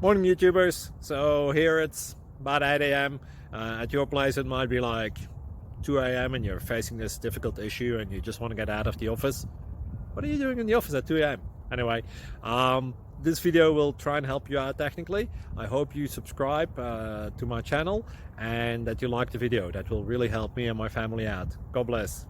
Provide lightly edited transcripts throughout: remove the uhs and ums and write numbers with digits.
Morning YouTubers. So here it's about 8 a.m. At your place it might be like 2 a.m. and you're facing this difficult issue and you just want to get out of the office. What are you doing in the office at 2 a.m.? Anyway, this video will try and help you out technically. I hope you subscribe to my channel and that you like the video. That will really help me and my family out. God bless.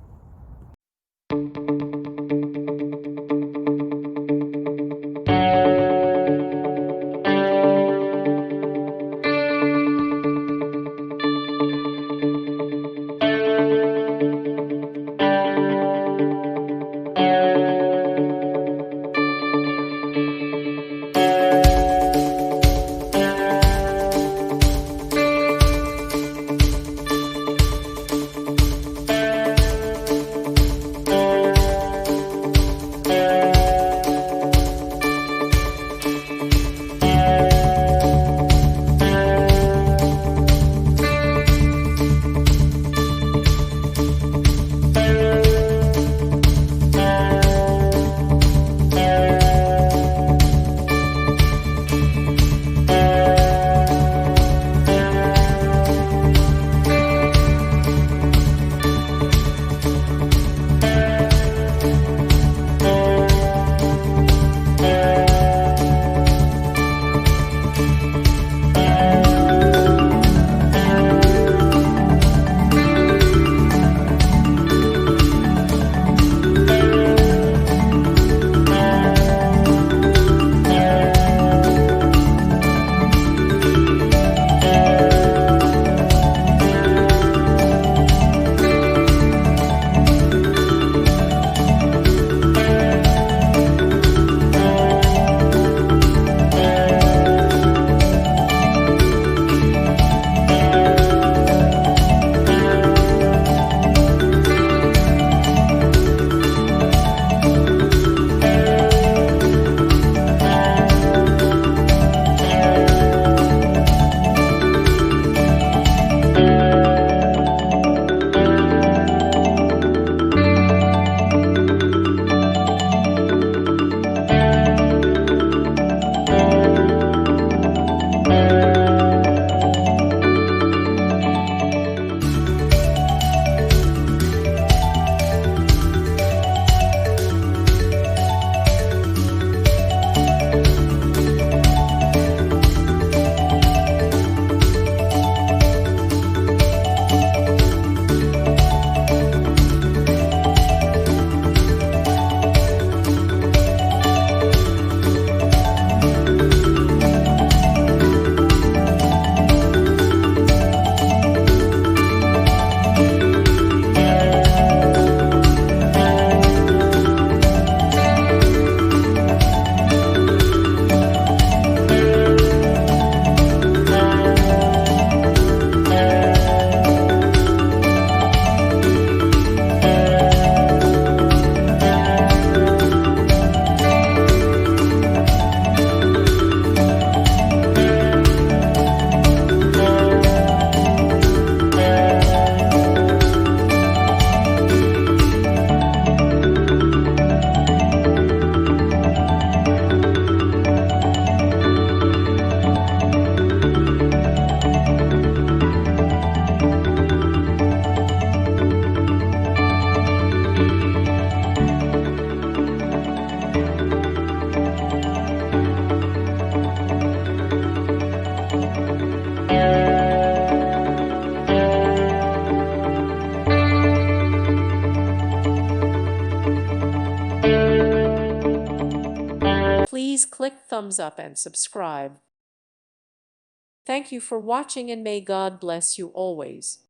Please click thumbs up and subscribe. Thank you for watching and may God bless you always.